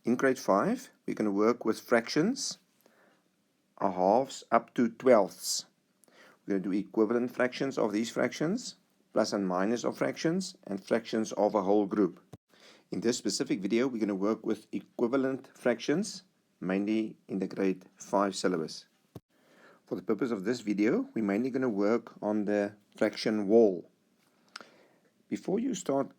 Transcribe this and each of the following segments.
In grade 5, we're going to work with fractions, halves up to twelfths. We're going to do equivalent fractions of these fractions, plus and minus of fractions, and fractions of a whole group. In this specific video, we're going to work with equivalent fractions, mainly in the grade 5 syllabus. For the purpose of this video, we're mainly going to work on the fraction wall. Before you start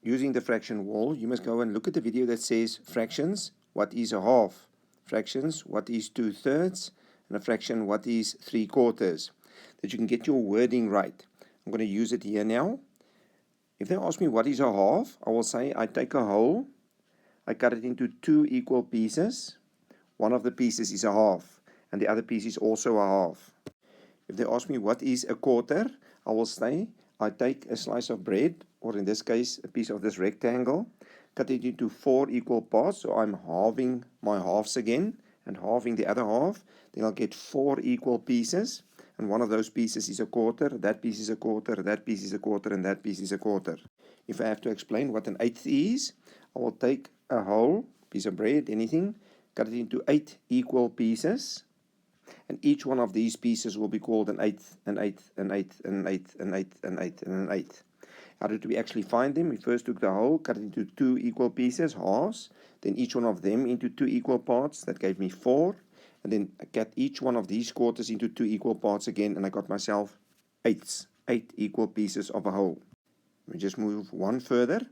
using the fraction wall, you must go and look at the video that says fractions, what is a half? Fractions, what is 2/3? And a fraction, what is 3/4? That you can get your wording right. I'm going to use it here now. If they ask me what is a half, I will say I take a whole, I cut it into 2 equal pieces. One of the pieces is a half, and the other piece is also a half. If they ask me what is a quarter, I will say I take a slice of bread, or in this case a piece of this rectangle, cut it into 4 equal parts, so I'm halving my halves again and halving the other half. Then I'll get 4 equal pieces, and one of those pieces is a quarter, that piece is a quarter, that piece is a quarter, and that piece is a quarter. If I have to explain what an eighth is, I will take a whole piece of bread, anything, cut it into 8 equal pieces, and each one of these pieces will be called an eighth, an eighth, an eighth, an eighth, an eighth, an eighth, and an eighth. How did we actually find them? We first took the whole, cut it into 2 equal pieces, halves, then each one of them into 2 equal parts. That gave me 4. And then I cut each one of these quarters into 2 equal parts again, and I got myself eighths, 8 equal pieces of a whole. We just move one further.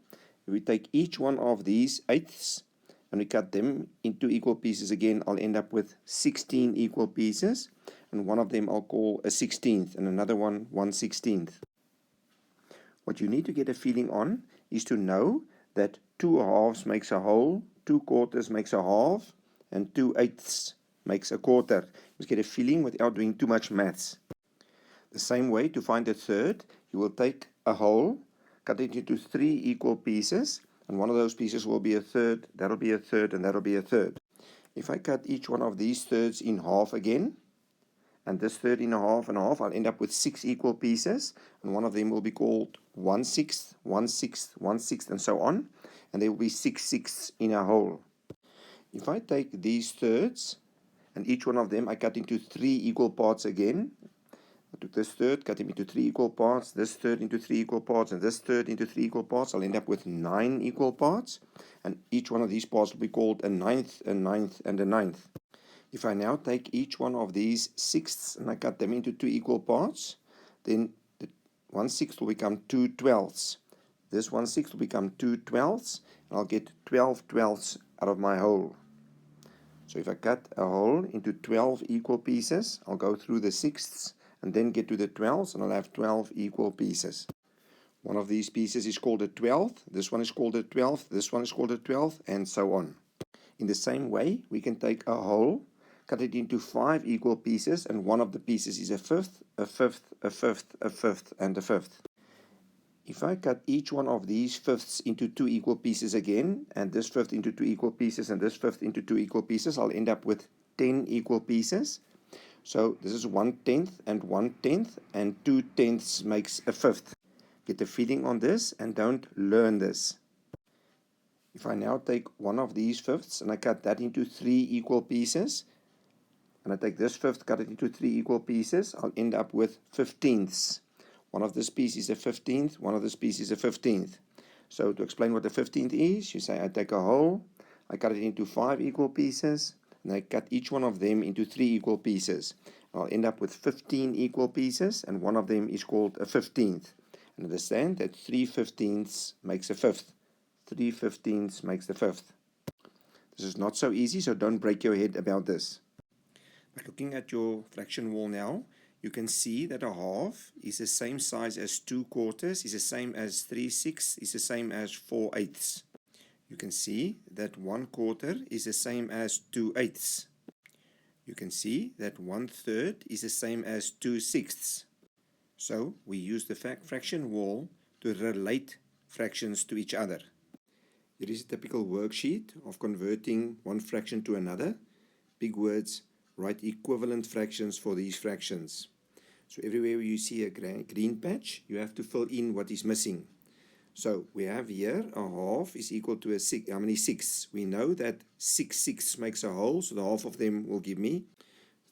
We take each one of these eighths and we cut them into equal pieces again. I'll end up with 16 equal pieces, and one of them I'll call a 16th, and another one 1/16. What you need to get a feeling on is to know that 2 halves makes a whole, 2 quarters makes a half, and 2 eighths makes a quarter. You must get a feeling without doing too much maths. The same way, to find a third, you will take a whole, cut it into 3 equal pieces, and one of those pieces will be a third, that'll be a third, and that'll be a third. If I cut each one of these thirds in half again, and this third in a half and a half, I'll end up with 6 equal pieces, and one of them will be called 1/6, 1/6, 1/6, and so on, and there will be 6 sixths in a whole. If I take these thirds, and each one of them I cut into 3 equal parts again, I took this third, cut him into 3 equal parts, this third into 3 equal parts, and this third into 3 equal parts, I'll end up with 9 equal parts, and each one of these parts will be called a ninth, a ninth, and a ninth. If I now take each one of these sixths and I cut them into 2 equal parts, then the 1/6 will become 2 twelfths. This 1/6 will become 2 twelfths, and I'll get 12 twelfths out of my whole. So if I cut a whole into 12 equal pieces, I'll go through the sixths and then get to the twelfths, and I'll have 12 equal pieces. One of these pieces is called a 12th, this one is called a 12th, this one is called a 12th, and so on. In the same way, we can take a whole, cut it into 5 equal pieces, and one of the pieces is a fifth, a fifth, a fifth, a fifth, and a fifth. If I cut each one of these fifths into 2 equal pieces again, and this fifth into 2 equal pieces, and this fifth into 2 equal pieces, I'll end up with 10 equal pieces. So this is 1/10 and 1/10, and 2/10 makes a fifth. Get the feeling on this and don't learn this. If I now take one of these fifths and I cut that into 3 equal pieces, and I take this fifth, cut it into 3 equal pieces, I'll end up with 15ths. One of this piece is a 15th, one of this piece is a 15th. So to explain what the 15th is, you say I take a whole, I cut it into 5 equal pieces, and I cut each one of them into 3 equal pieces. I'll end up with 15 equal pieces, and one of them is called a 15th. And understand that 3/15ths makes a fifth. 3/15ths makes the fifth. This is not so easy, so don't break your head about this. By looking at your fraction wall now, you can see that a half is the same size as 2 quarters, is the same as 3/6, is the same as 4 eighths. You can see that 1 quarter is the same as 2 eighths. You can see that 1/3 is the same as 2 sixths. So we use the fraction wall to relate fractions to each other. Here is a typical worksheet of converting one fraction to another. Big words, write equivalent fractions for these fractions. So everywhere you see a green patch, you have to fill in what is missing. So we have here a half is equal to a 6. How many 6? We know that 6 makes a whole, so the half of them will give me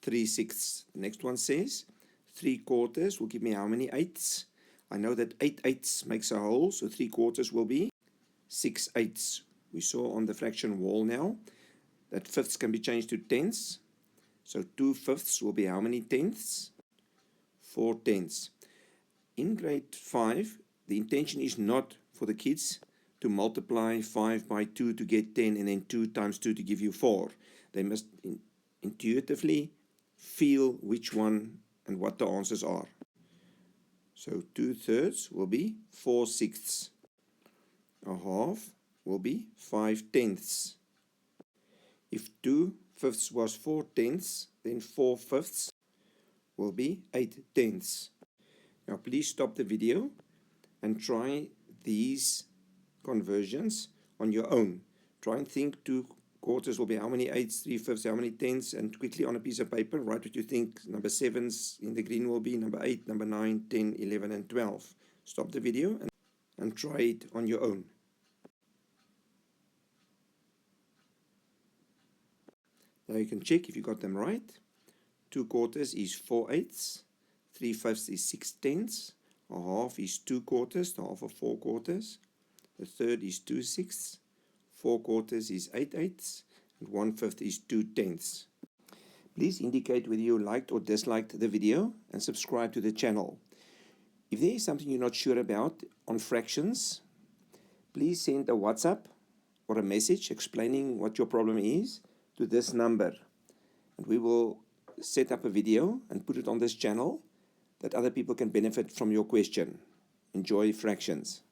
3/6. The next one says 3/4 will give me how many 8s? I know that 8/8 makes a whole, so 3/4 will be 6/8. We saw on the fraction wall now that fifths can be changed to tenths. So 2/5 will be how many tenths? 4/10. In grade 5, the intention is not for the kids to multiply 5 by 2 to get 10 and then 2 times 2 to give you 4. They must intuitively feel which one and what the answers are. So 2/3 will be 4/6. A half will be 5/10. If 2/5 was 4/10, then 4/5 will be 8/10. Now please stop the video and try these conversions on your own. Try and think 2/4 will be how many 8s, 3/5, how many 10s, and quickly on a piece of paper write what you think number 7s in the green will be, number 8, number 9, 10, 11, and 12. Stop the video and try it on your own. Now you can check if you got them right. 2/4 is 4/8, 3/5 is 6/10, a half is 2/4, the half of 4/4, the third is 2/6, 4/4 is 8/8, and 1/5 is 2/10. Please indicate whether you liked or disliked the video and subscribe to the channel. If there is something you're not sure about on fractions, please send a WhatsApp or a message explaining what your problem is to this number, and we will set up a video and put it on this channel that other people can benefit from your question. Enjoy fractions.